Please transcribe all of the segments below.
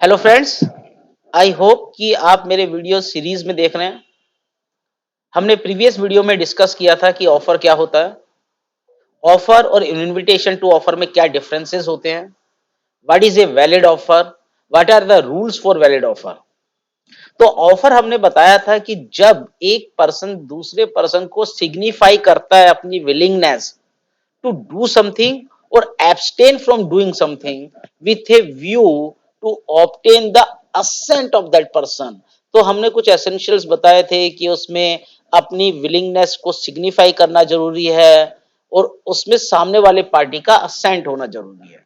Hello friends, I hope कि आप मेरे वीडियो सीरीज में देख रहे हैं। हमने प्रीवियस वीडियो में डिस्कस किया था कि ऑफर क्या होता है, ऑफर और इनविटेशन टू ऑफर में क्या डिफरेंसेस होते हैं, what is a valid offer, what are the rules for valid offer. तो ऑफर हमने बताया था कि जब एक पर्सन दूसरे पर्सन को सिग्निफाई करता है अपनी willingness to do something or abstain from doing something with a view to obtain the assent of that person। तो हमने कुछ एसेंशियल्स बताए थे कि उसमें अपनी विलिंगनेस को सिग्निफाई करना जरूरी है और उसमें सामने वाले पार्टी का असेंट होना जरूरी है।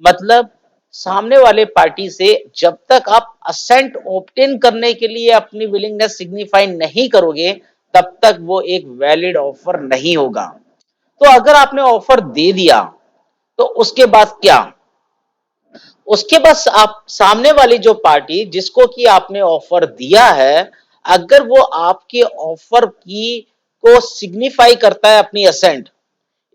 मतलब सामने वाले पार्टी से जब तक आप असेंट ऑब्टेन करने के लिए अपनी विलिंगनेस सिग्निफाई नहीं करोगे तब तक वो एक वैलिड ऑफर नहीं होगा। तो अगर आपने ऑफर दे दिया तो उसके बाद क्या, उसके बाद आप सामने वाली जो पार्टी जिसको कि आपने ऑफर दिया है, अगर वो आपके ऑफर की को सिग्निफाई करता है अपनी असेंट,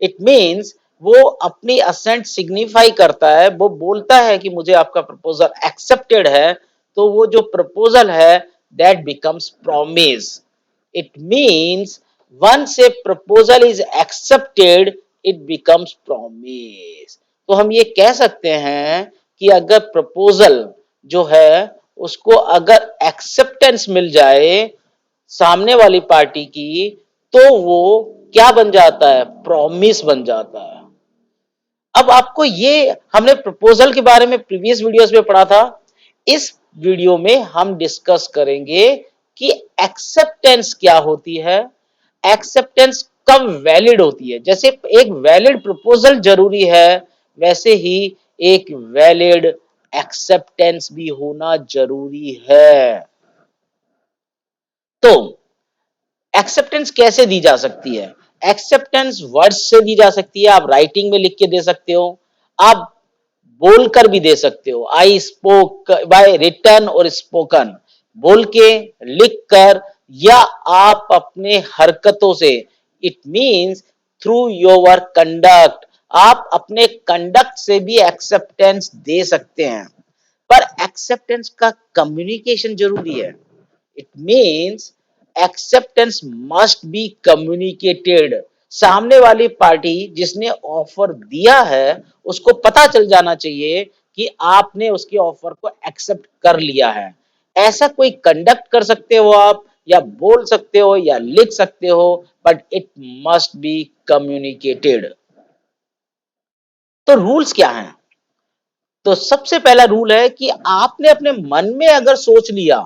इट मीन्स वो अपनी असेंट सिग्निफाई करता है, वो बोलता है कि मुझे आपका प्रपोजल एक्सेप्टेड है, तो वो जो प्रपोजल है that becomes promise. It means once a proposal is accepted it becomes promise। तो हम ये कह सकते हैं कि अगर प्रपोजल जो है उसको अगर एक्सेप्टेंस मिल जाए सामने वाली पार्टी की, तो वो क्या बन जाता है, प्रॉमिस बन जाता है। अब आपको ये हमने प्रपोजल के बारे में प्रीवियस वीडियोस में पढ़ा था, इस वीडियो में हम डिस्कस करेंगे कि एक्सेप्टेंस क्या होती है, एक्सेप्टेंस कब वैलिड होती है। जैसे एक वैलिड प्रपोजल जरूरी है, वैसे ही एक वैलिड एक्सेप्टेंस भी होना जरूरी है। तो एक्सेप्टेंस कैसे दी जा सकती है, एक्सेप्टेंस वर्ड्स से दी जा सकती है, आप राइटिंग में लिख के दे सकते हो, आप बोलकर भी दे सकते हो, आई स्पोक बाय रिटन और स्पोकन, बोल के, लिख कर, या आप अपने हरकतों से, it means through your conduct, आप अपने कंडक्ट से भी एक्सेप्टेंस दे सकते हैं। पर एक्सेप्टेंस का कम्युनिकेशन जरूरी है। It means acceptance must be communicated. सामने वाली पार्टी जिसने ऑफर दिया है उसको पता चल जाना चाहिए कि आपने उसके ऑफर को एक्सेप्ट कर लिया है। ऐसा कोई कंडक्ट कर सकते हो आप, या बोल सकते हो या लिख सकते हो, but it must be communicated. तो रूल्स क्या हैं? तो सबसे पहला रूल है कि आपने अपने मन में अगर सोच लिया,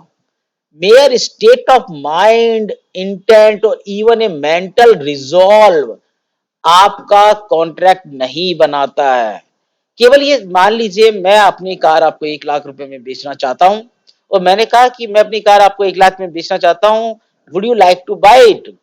mere state of mind, intent और even a mental resolve आपका कॉन्ट्रैक्ट नहीं बनाता है। केवल ये मान लीजिए मैं अपनी कार आपको 1 लाख रुपए में बेचना चाहता हूं और मैंने कहा कि मैं अपनी कार आपको 1 लाख में बेचना चाहता हूं, would you like to buy it.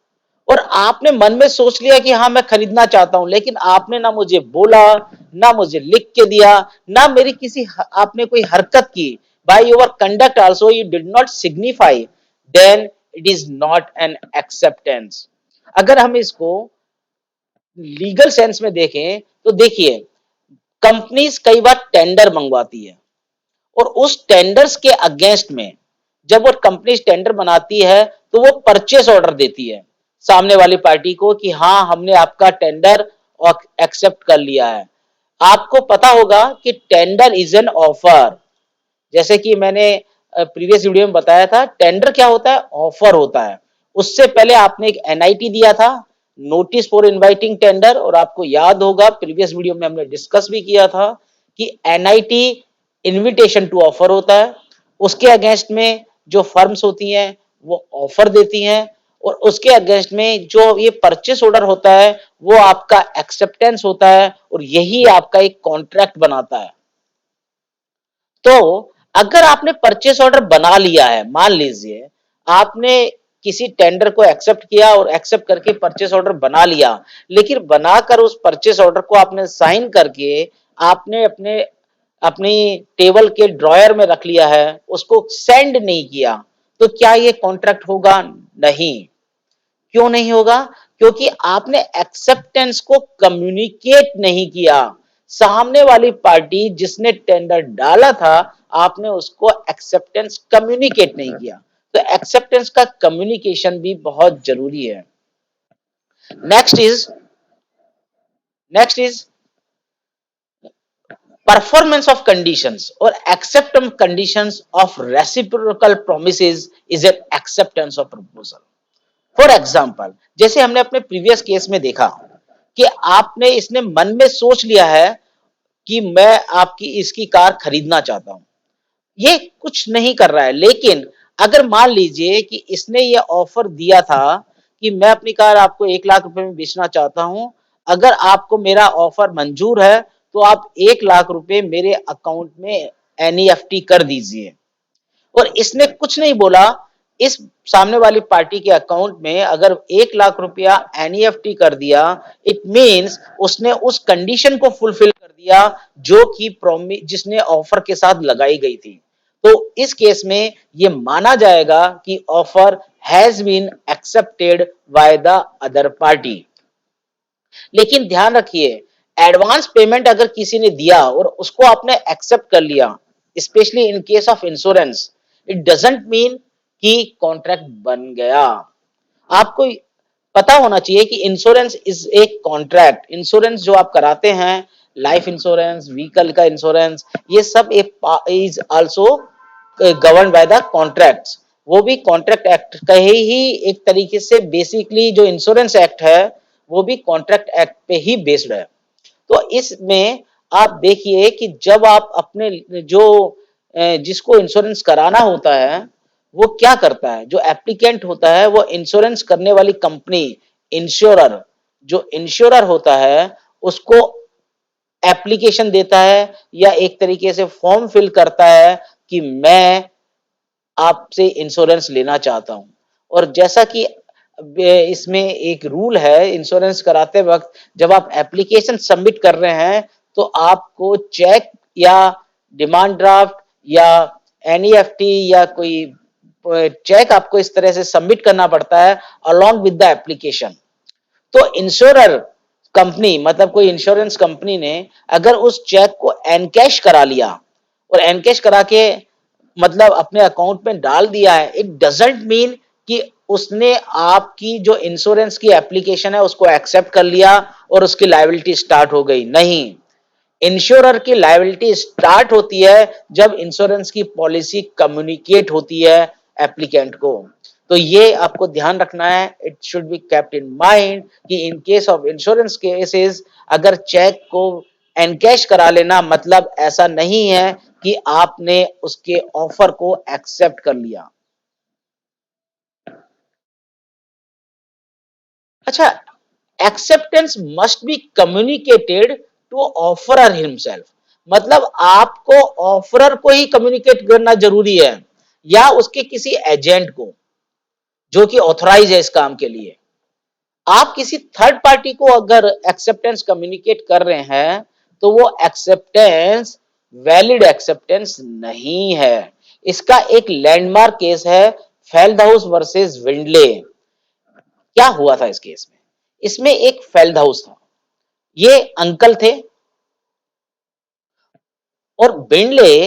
और आपने मन में सोच लिया कि हाँ मैं खरीदना चाहता हूं, लेकिन आपने ना मुझे बोला, ना मुझे लिख के दिया, ना मेरी किसी आपने कोई हरकत की, by your conduct also you did not signify, then it is not an acceptance. अगर हम इसको लीगल सेंस में देखें तो देखिए, कंपनीज कई बार टेंडर मंगवाती है और उस टेंडर्स के अगेंस्ट में जब वो कंपनी टेंडर बनाती है तो वो परचेस ऑर्डर देती है सामने वाली पार्टी को कि हाँ हमने आपका टेंडर एक्सेप्ट कर लिया है। आपको पता होगा कि टेंडर इज एन ऑफर। जैसे कि मैंने प्रीवियस वीडियो में बताया था, टेंडर क्या होता है, ऑफर होता है। उससे पहले आपने एक एनआईटी दिया था, नोटिस फॉर इनवाइटिंग टेंडर, और आपको याद होगा प्रीवियस वीडियो में हमने डिस्कस भी किया था कि एनआईटी इनविटेशन टू ऑफर होता है। उसके अगेंस्ट में जो फर्म्स होती हैं वो ऑफर देती हैं, और उसके अगेंस्ट में जो ये परचेस ऑर्डर होता है वो आपका एक्सेप्टेंस होता है, और यही आपका एक कॉन्ट्रैक्ट बनाता है। तो अगर आपने परचेस ऑर्डर बना लिया है, मान लीजिए आपने किसी टेंडर को एक्सेप्ट किया और एक्सेप्ट करके परचेस ऑर्डर बना लिया, लेकिन बनाकर उस परचेस ऑर्डर को आपने साइन करके आपने अपने अपनी टेबल के ड्रॉयर में रख लिया है, उसको सेंड नहीं किया, तो क्या ये कॉन्ट्रैक्ट होगा? नहीं। क्यों नहीं होगा? क्योंकि आपने एक्सेप्टेंस को कम्युनिकेट नहीं किया। सामने वाली पार्टी जिसने टेंडर डाला था, आपने उसको एक्सेप्टेंस कम्युनिकेट नहीं किया। तो एक्सेप्टेंस का कम्युनिकेशन भी बहुत जरूरी है। Next is next is performance of conditions or acceptance conditions of reciprocal promises is an acceptance of proposal. For example, जैसे हमने अपने प्रीवियस केस में देखा कि आपने इसने मन में सोच लिया है कि मैं आपकी इसकी कार खरीदना चाहता हूं, ये कुछ नहीं कर रहा है, लेकिन अगर मान लीजिए कि इसने ये ऑफर दिया था कि मैं अपनी कार आपको 1 लाख रुपए में बेचना चाहता हूं, अगर आपको मेरा ऑफर मंजूर है तो आप 1 लाख रुपए मेरे अकाउंट में एनईएफटी कर दीजिए, और इसने कुछ नहीं बोला। इस सामने वाली पार्टी के अकाउंट में अगर 1 लाख रुपया एनईएफटी कर दिया, इट मीन्स उसने उस कंडीशन को फुलफिल कर दिया जो कि प्रॉमिस जिसने ऑफर के साथ लगाई गई थी। तो इस केस में यह माना जाएगा कि offer has been accepted by the other party. लेकिन ध्यान रखिए, एडवांस पेमेंट अगर किसी ने दिया और उसको आपने एक्सेप्ट कर लिया, specially in case of insurance, it doesn't mean कि कॉन्ट्रैक्ट बन गया। आपको पता होना चाहिए कि इंश्योरेंस इज एक कॉन्ट्रैक्ट। इंश्योरेंस जो आप कराते हैं, लाइफ इंश्योरेंस, व्हीकल का इंश्योरेंस, ये सब is also govern by the contracts. वो भी कॉन्ट्रैक्ट एक्ट का ही एक तरीके से, बेसिकली जो इंश्योरेंस एक्ट है वो भी कॉन्ट्रैक्ट एक्ट पे ही बेस्ड है। तो इसमें आप देखिए कि जब आप अपने जो जिसको इंश्योरेंस कराना होता है, वो क्या करता है, जो एप्लीकेंट होता है, वो इंश्योरेंस करने वाली कंपनी, इंश्योरर, जो इंश्योरर होता है उसको एप्लीकेशन देता है या एक तरीके से फॉर्म फिल करता है कि मैं आपसे इंश्योरेंस लेना चाहता हूं। और जैसा कि इसमें एक रूल है, इंश्योरेंस कराते वक्त जब आप एप्लीकेशन सबमिट कर रहे हैं तो आपको चेक या डिमांड ड्राफ्ट या एनईएफटी या कोई चेक आपको इस तरह से सबमिट करना पड़ता है अलोंग विद द एप्लीकेशन। तो इंश्योरर कंपनी, मतलब कोई इंश्योरेंस कंपनी ने अगर उस चेक को एनकैश करा लिया और एनकैश करा के मतलब अपने अकाउंट में डाल दिया है, इट डजंट मीन कि उसने आपकी जो इंश्योरेंस की एप्लीकेशन है उसको एक्सेप्ट कर लिया और उसकी लायबिलिटी स्टार्ट हो गई। नहीं, इंश्योरर की लायबिलिटी स्टार्ट होती है जब इंश्योरेंस की पॉलिसी कम्युनिकेट होती है एप्लीकेंट को। तो ये आपको ध्यान रखना है, it should be kept in mind कि in case of insurance cases अगर चेक को एनकैश करा लेना मतलब ऐसा नहीं है कि आपने उसके ऑफर को एक्सेप्ट कर लिया। अच्छा, acceptance must be communicated to offeror himself, मतलब आपको ऑफरर को ही कम्युनिकेट करना जरूरी है या उसके किसी एजेंट को जो कि ऑथराइज है इस काम के लिए। आप किसी थर्ड पार्टी को अगर एक्सेप्टेंस कम्युनिकेट कर रहे हैं तो वो एक्सेप्टेंस वैलिड एक्सेप्टेंस नहीं है। इसका एक लैंडमार्क केस है, फेल्डहाउस वर्सेस विंडले। क्या हुआ था इस केस में? इसमें एक फेल्डहाउस था, ये अंकल थे, और विंडले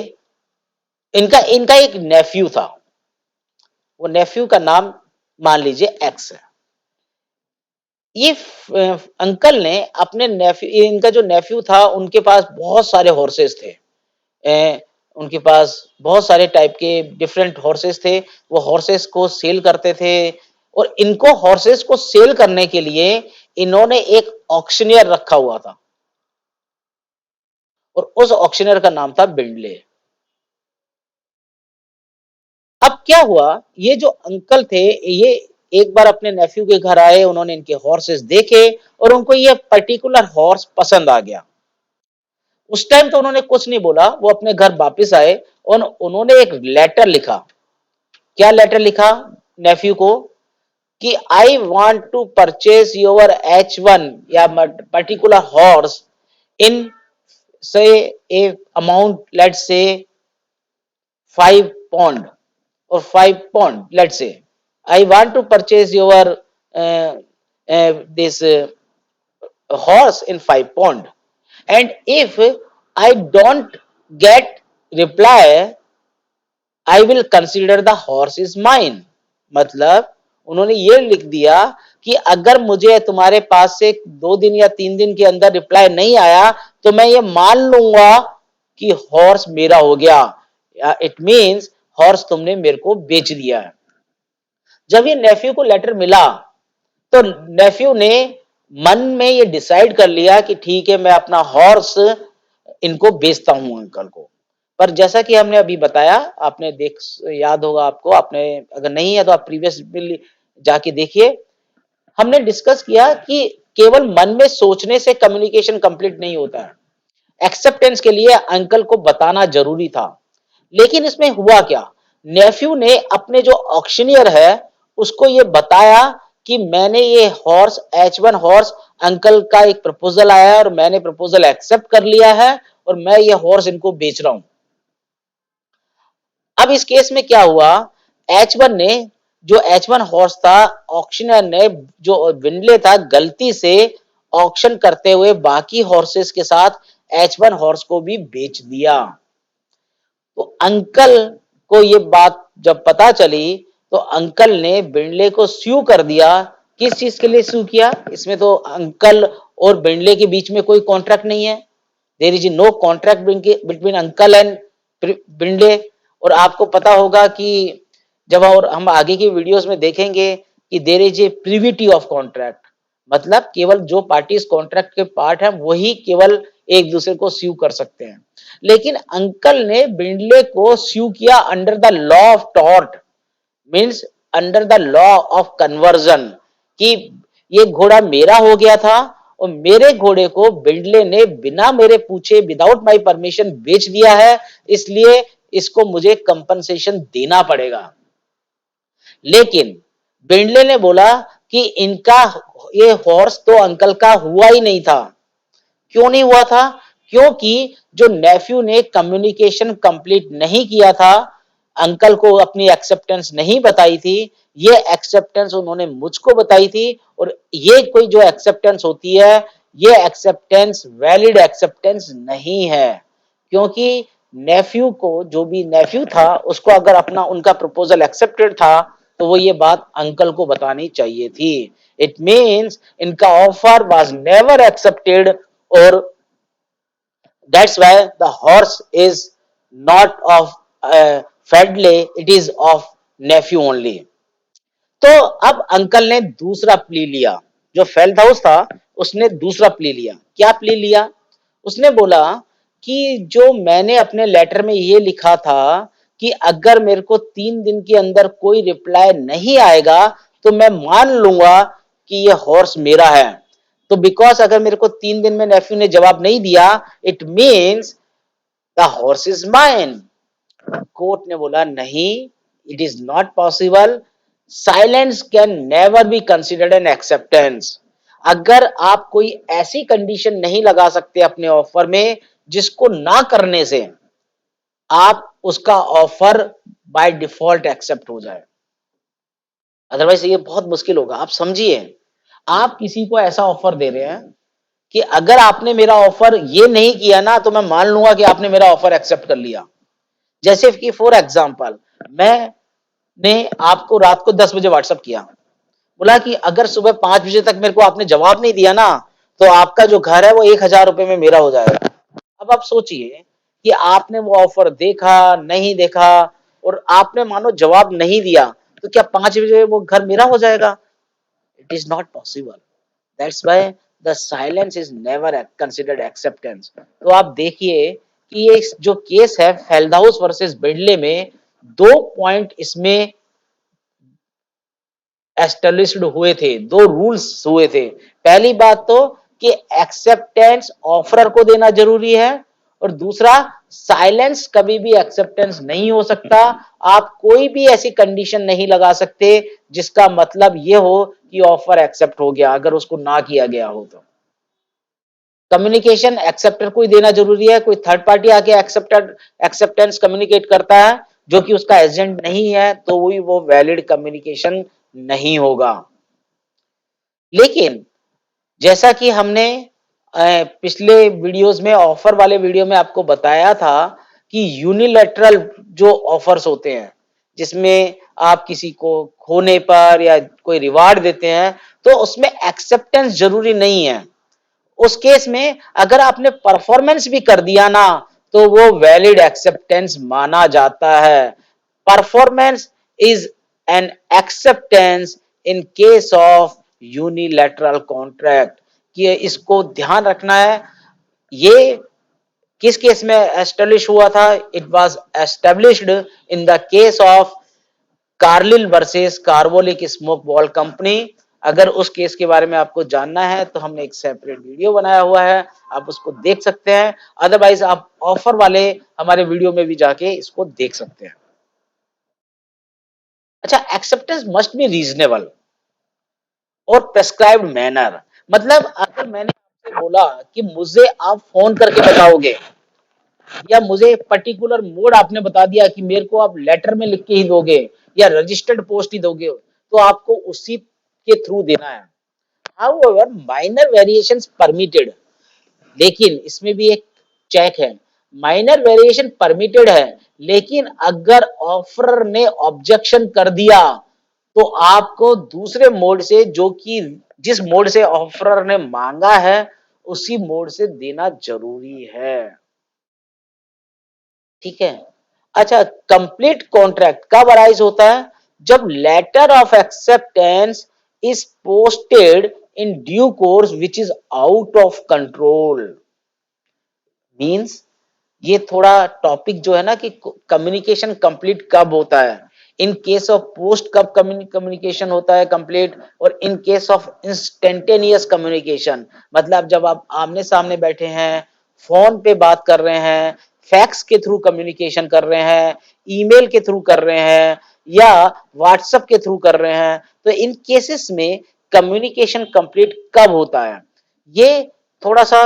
इनका इनका एक नेफ्यू था। वो नेफ्यू का नाम मान लीजिए एक्स है। ये अंकल ने अपने नेफ्यू, इनका जो नेफ्यू था उनके पास बहुत सारे हॉर्सेस थे। उनके पास बहुत सारे टाइप के डिफरेंट हॉर्सेस थे। वो हॉर्सेस को सेल करते थे, और इनको हॉर्सेस को सेल करने के लिए इन्होंने एक ऑक्शनियर रखा हुआ था, और उस ऑक्शनियर का नाम था बिंडले। अब क्या हुआ, ये जो अंकल थे, ये एक बार अपने नेफ्यू के घर आए, उन्होंने इनके हॉर्सेस देखे और उनको ये पर्टिकुलर हॉर्स पसंद आ गया। उस टाइम तो उन्होंने कुछ नहीं बोला, वो अपने घर वापस आए और उन्होंने एक लेटर लिखा। क्या लेटर लिखा नेफ्यू को कि I want to purchase your H1 या पर्टिकुलर हॉर्स इन से ए amount, let's say 5 pound or 5 pound, let's say I want to purchase your this horse in 5 pound. and if I don't get reply, I will consider the horse is mine. मतलब उन्होंने ये लिख दिया कि अगर मुझे तुम्हारे पास से 2 दिन या 3 दिन के अंदर रिप्लाई नहीं आया तो मैं ये मान लूंगा कि हॉर्स मेरा हो गया। इट मीन्स हॉर्स तुमने मेरे को बेच दिया है। जब ये नेफ्यू को लेटर मिला तो नेफ्यू ने मन में ये डिसाइड कर लिया कि ठीक है, मैं अपना हॉर्स इनको बेचता हूं अंकल को। पर जैसा कि हमने अभी बताया, आपने देख याद होगा आपको, आपने अगर नहीं है तो आप प्रीवियस बिल जाके देखिए। हमने डिस्कस किया कि केवल मन में सोचने से कम्युनिकेशन कंप्लीट नहीं होता है। एक्सेप्टेंस के लिए अंकल को बताना जरूरी था। लेकिन इसमें हुआ क्या, नेफ्यू ने अपने जो ऑक्शनियर है उसको ये बताया कि मैंने ये हॉर्स H1 हॉर्स अंकल का एक प्रपोजल आया है और मैंने प्रपोजल एक्सेप्ट कर लिया है और मैं ये हॉर्स इनको बेच रहा हूं। अब इस केस में क्या हुआ, H1 ने जो H1 हॉर्स था, ऑक्शनर ने जो विंडले था गलती से ऑक्शन करते हुए बाकी हॉर्सेस के साथ H1 हॉर्स को भी बेच दिया। तो अंकल को ये बात जब पता चली तो अंकल ने बिंडले को स्यू कर दिया। किस चीज के लिए स्यू किया, इसमें तो अंकल और बिंडले के बीच में कोई कॉन्ट्रैक्ट नहीं है। There is no contract between uncle and Bindley. और आपको पता होगा कि जब और हम आगे की वीडियोस में देखेंगे कि there is a privity of contract, मतलब केवल जो पार्टीज कॉन्ट्रैक्ट के पार्ट हैं वही केवल एक दूसरे को स्यू कर सकते हैं। लेकिन अंकल ने बिंडले को स्यू किया under the law of tort, means under the law of conversion, कि ये घोड़ा मेरा हो गया था और मेरे घोड़े को बिंडले ने बिना मेरे पूछे विदाउट माय परमिशन बेच दिया है, इसलिए इसको मुझे कंपनसेशन देना पड़ेगा। लेकिन बिंडले ने बोला कि इनका ये हॉर्स तो अंकल का हुआ ही नहीं था। क्यों नहीं हुआ था, क्योंकि जो नेफ्यू ने कम्युनिकेशन कंप्लीट नहीं किया था, अंकल को अपनी एक्सेप्टेंस नहीं बताई थी, ये एक्सेप्टेंस उन्होंने मुझको बताई थी। और ये कोई जो एक्सेप्टेंस होती है, ये एक्सेप्टेंस वैलिड एक्सेप्टेंस नहीं है, क्योंकि नेफ्यू को, जो भी नेफ्यू था उसको अगर अपना उनका प्रपोजल एक्सेप्टेड था तो वो ये बात अंकल को बतानी चाहिए थी। इट मीन्स इनका ऑफर वाज नेवर एक्सेप्टेड, और that's why the horse is not of Fedley, it is of nephew only। तो अब अंकल ने दूसरा प्ली लिया, जो फेल्डहाउस था उसने दूसरा प्ली लिया। क्या प्ली लिया, उसने बोला कि जो मैंने अपने लेटर में ये लिखा था कि अगर मेरे को 3 दिन के अंदर कोई रिप्लाई नहीं आएगा तो मैं मान लूंगा कि ये हॉर्स मेरा है। तो बिकॉज अगर मेरे को 3 दिन में नेफ्यू ने जवाब नहीं दिया, it means the horse is mine. Court ने बोला नहीं, it is not possible, silence can never be considered an acceptance. अगर आप कोई ऐसी कंडीशन नहीं लगा सकते अपने ऑफर में जिसको ना करने से आप उसका ऑफर बाय डिफॉल्ट एक्सेप्ट हो जाए, अदरवाइज ये बहुत मुश्किल होगा। आप समझिए, आप किसी को ऐसा ऑफर दे रहे हैं कि अगर आपने मेरा ऑफर ये नहीं किया ना तो मैं मान लूंगा कि आपने मेरा ऑफर एक्सेप्ट कर लिया। जैसे कि फॉर एग्जांपल, मैंने आपको रात को 10 बजे व्हाट्सएप किया, बोला कि अगर सुबह 5 बजे तक मेरे को आपने जवाब नहीं दिया ना तो आपका जो घर है वो 1,000 रुपए में मेरा हो जाएगा। अब आप सोचिए कि आपने वो ऑफर देखा नहीं देखा और आपने मानो जवाब नहीं दिया, तो क्या 5 बजे वो घर मेरा हो जाएगा? It is not possible. That's why the silence is never considered acceptance. तो आप देखिए कि ये जो केस है फेल्डहाउस वर्सेस बेडले में, 2 पॉइंट इसमें एस्टेब्लिश्ड हुए थे, 2 रूल्स हुए थे। पहली बात तो कि एक्सेप्टेंस ऑफरर को देना जरूरी है, और दूसरा साइलेंस कभी भी एक्सेप्टेंस नहीं हो सकता। आप कोई भी ऐसी कंडीशन नहीं लगा सकते जिसका मतलब ये हो कि ऑफर एक्सेप्ट हो गया अगर उसको ना किया गया हो तो। कम्युनिकेशन एक्सेप्टर को ही देना जरूरी है, कोई थर्ड पार्टी आके एक्सेप्टेंस कम्युनिकेट करता है जो कि उसका एजेंट नहीं है तो वो वैलिड कम्युनिकेशन नहीं होगा। लेकिन जैसा कि हमने पिछले वीडियोस में ऑफर वाले वीडियो में आपको बताया था कि यूनिलैटरल जो ऑफर्स होते हैं जिसमें आप किसी को खोने पर या कोई रिवार्ड देते हैं तो उसमें एक्सेप्टेंस जरूरी नहीं है। उस केस में अगर आपने परफॉर्मेंस भी कर दिया ना तो वो वैलिड एक्सेप्टेंस माना जाता है। Performance is an acceptance in case of unilateral contract. कि इसको ध्यान रखना है। ये किस केस में एस्टेब्लिश हुआ था? It was established in the case of Carlill versus carbolic smoke ball company. अगर उस केस के बारे में आपको जानना है तो हमने एक सेपरेट वीडियो बनाया हुआ है, आप उसको देख सकते हैं। अदरवाइज आप ऑफर वाले हमारे वीडियो में भी जाके इसको देख सकते हैं। अच्छा, एक्सेप्टेंस मस्ट बी रीजनेबल और प्रेस्क्राइब्ड मैनर। मतलब अगर मैंने आपसे बोला कि मुझे आप फोन करके बताओगे या मुझे पर्टिकुलर मोड आपने बता दिया कि मेरे को आप लेटर में लिख के ही दोगे या रजिस्टर्ड पोस्ट ही दोगे तो आपको उसी के थ्रू देना है। However minor variations permitted. लेकिन इसमें भी एक चेक है। माइनर वेरिएशन परमिटेड है लेकिन अगर ऑफर ने ऑब्जेक्शन कर दिया तो आपको दूसरे मोड से जो कि जिस मोड से ऑफरर ने मांगा है उसी मोड से देना जरूरी है। ठीक है। अच्छा, कंप्लीट कॉन्ट्रैक्ट कब अराइज होता है? जब letter of acceptance is posted in due course which is out of control. Means ये थोड़ा टॉपिक जो है ना कि कम्युनिकेशन कंप्लीट कब होता है। इन केस ऑफ पोस्ट कब कम्युनिकेशन होता है कंप्लीट, और इन केस ऑफ इंस्टेंटेनियस कम्युनिकेशन मतलब जब आप आमने सामने बैठे हैं, फोन पे बात कर रहे हैं, फैक्स के थ्रू कम्युनिकेशन कर रहे हैं, ईमेल के थ्रू कर रहे हैं या व्हाट्सएप के थ्रू कर रहे हैं, तो इन केसेस में कम्युनिकेशन कंप्लीट कब होता है? ये थोड़ा सा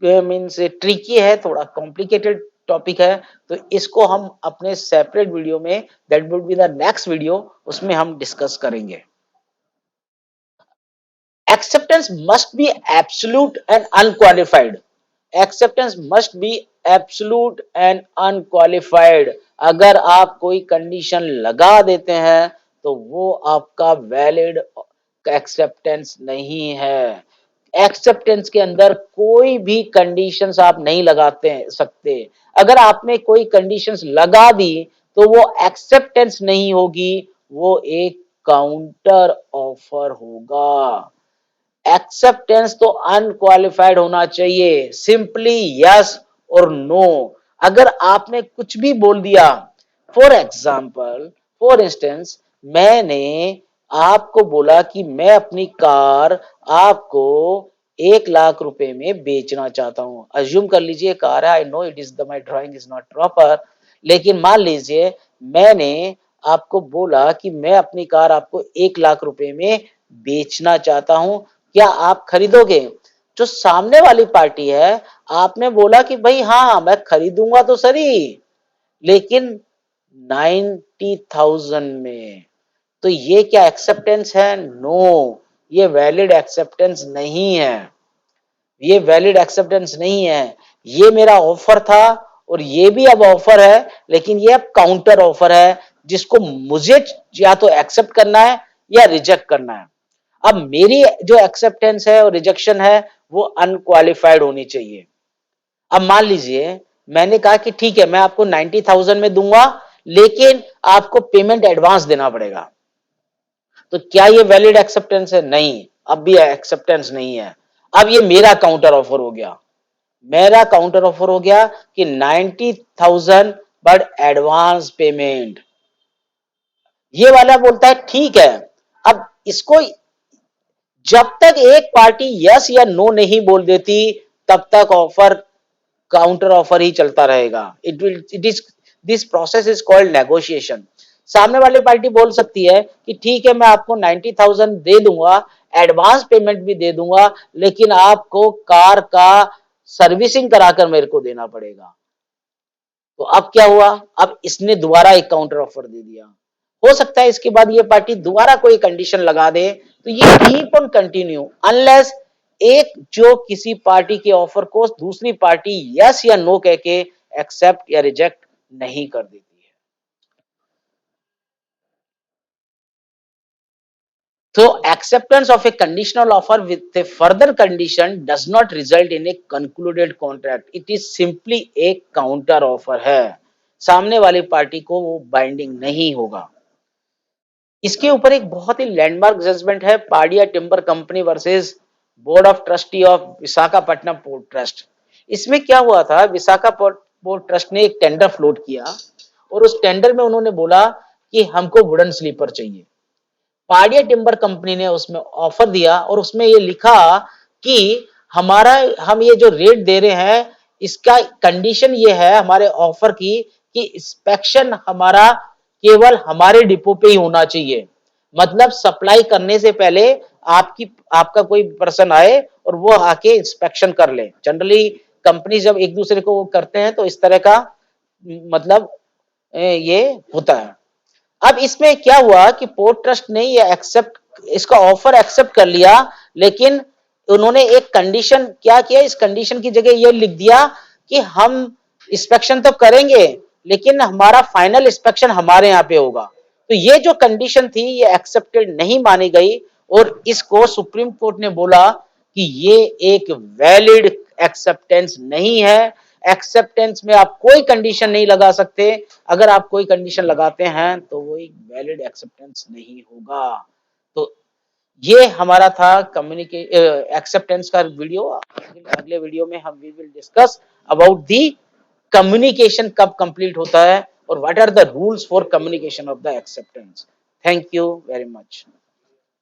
मीन्स ट्रिकी है, थोड़ा कॉम्प्लिकेटेड टॉपिक है। तो इसको हम अपने सेपरेट वीडियो में, that would be the next video, उसमें हम डिस्कस करेंगे। acceptance must be absolute and unqualified. Acceptance must be absolute and unqualified. अगर आप कोई कंडीशन लगा देते हैं तो वो आपका वैलिड एक्सेप्टेंस नहीं है। एक्सेप्टेंस के अंदर कोई भी कंडीशंस आप नहीं लगाते सकते। अगर आपने कोई कंडीशंस लगा दी तो वो एक्सेप्टेंस नहीं होगी, वो एक काउंटर ऑफर होगा। एक्सेप्टेंस तो अनक्वालिफाइड होना चाहिए, सिंपली यस और नो। अगर आपने कुछ भी बोल दिया, फॉर एग्जाम्पल, फॉर इंस्टेंस, मैंने आपको बोला कि मैं अपनी कार आपको 1 लाख रुपए में बेचना चाहता हूं। अज्यूम कर लीजिए कार है, I know it is the my drawing is not proper, लेकिन मान लीजिए मैंने आपको बोला कि मैं अपनी कार आपको 1 लाख रुपए में बेचना चाहता हूं, क्या आप खरीदोगे? जो सामने वाली पार्टी है, आपने बोला कि भाई हाँ मैं खरीदूंगा तो सही, लेकिन 90,000 में। तो ये क्या एक्सेप्टेंस है? नो, ये वैलिड एक्सेप्टेंस नहीं है। ये वैलिड एक्सेप्टेंस नहीं है। ये मेरा ऑफर था और ये भी अब ऑफर है, लेकिन ये अब काउंटर ऑफर है जिसको मुझे या तो एक्सेप्ट करना है या रिजेक्ट करना है। अब मेरी जो एक्सेप्टेंस है और रिजेक्शन है वो अनक्वालिफाइड होनी चाहिए। अब मान लीजिए मैंने कहा कि ठीक है मैं आपको 90,000 में दूंगा, लेकिन आपको पेमेंट एडवांस देना पड़ेगा। तो क्या ये वैलिड एक्सेप्टेंस है? नहीं, अब भी एक्सेप्टेंस नहीं है। अब ये मेरा काउंटर ऑफर हो गया। मेरा काउंटर ऑफर हो गया कि 90,000 बट एडवांस पेमेंट। ये वाला बोलता है ठीक है। अब इसको जब तक एक पार्टी यस या नो नहीं बोल देती तब तक ऑफर काउंटर ऑफर ही चलता रहेगा। It is this process is called negotiation. सामने वाली पार्टी बोल सकती है कि ठीक है मैं आपको 90,000 दे दूंगा, एडवांस पेमेंट भी दे दूंगा, लेकिन आपको कार का सर्विसिंग कराकर मेरे को देना पड़ेगा। तो अब क्या हुआ? अब इसने दोबारा एक काउंटर ऑफर दे दिया। हो सकता है इसके बाद ये पार्टी दोबारा कोई कंडीशन लगा दे, तो ये कीप ऑन कंटिन्यू अनलेस एक जो किसी पार्टी के ऑफर को दूसरी पार्टी यस या नो कह के एक्सेप्ट या रिजेक्ट नहीं कर देती है। So acceptance of a conditional offer with a further condition does not result in a concluded contract. It is simply a counter offer है। सामने वाली पार्टी को वो बाइंडिंग नहीं होगा। इसके ऊपर एक बहुत ही लैंडमार्क जजमेंट है Padia timber company versus board of trustee of Visakhapatnam port trust. इसमें क्या हुआ था, पोर्ट ट्रस्ट ने एक टेंडर फ्लोट किया और उस टेंडर में उन्होंने बोला कि हमको वुडन स्लीपर चाहिए। पाडिया टिम्बर कंपनी ने उसमें ऑफर दिया और उसमें ये लिखा कि हमारा हम ये जो रेट दे रहे हैं इसका कंडीशन ये है हमारे ऑफर की कि इंस्पेक्शन हमारा केवल हमारे डिपो पे ही होना चाहिए। मतलब सप्लाई करने से पहले आपकी आपका कोई पर्सन आए और वो आके इंस्पेक्शन कर ले। जनरली कंपनी जब एक दूसरे को वो करते हैं तो इस तरह का मतलब ये होता है। अब इसमें क्या हुआ कि पोर्ट ट्रस्ट ने ये एक्सेप्ट इसका ऑफर एक्सेप्ट कर लिया, लेकिन उन्होंने एक कंडीशन क्या किया, इस कंडीशन की जगह ये लिख दिया कि हम इंस्पेक्शन तो करेंगे लेकिन हमारा फाइनल इंस्पेक्शन हमारे यहाँ पे होगा। तो ये जो कंडीशन थी ये एक्सेप्टेड नहीं मानी गई और इसको सुप्रीम कोर्ट ने बोला कि ये एक वैलिड एक्सेप्टेंस नहीं है। एक्सेप्टेंस में आप कोई कंडीशन नहीं लगा सकते। अगर आप कोई कंडीशन लगाते हैं तो वो एक वैलिड एक्सेप्टेंस नहीं होगा। तो ये हमारा था कम्युनिके एक्सेप्टेंस का वीडियो। अगले वीडियो में हम we will discuss about the communication कब कंप्लीट होता है और what are the rules for communication of the acceptance. Thank you very much.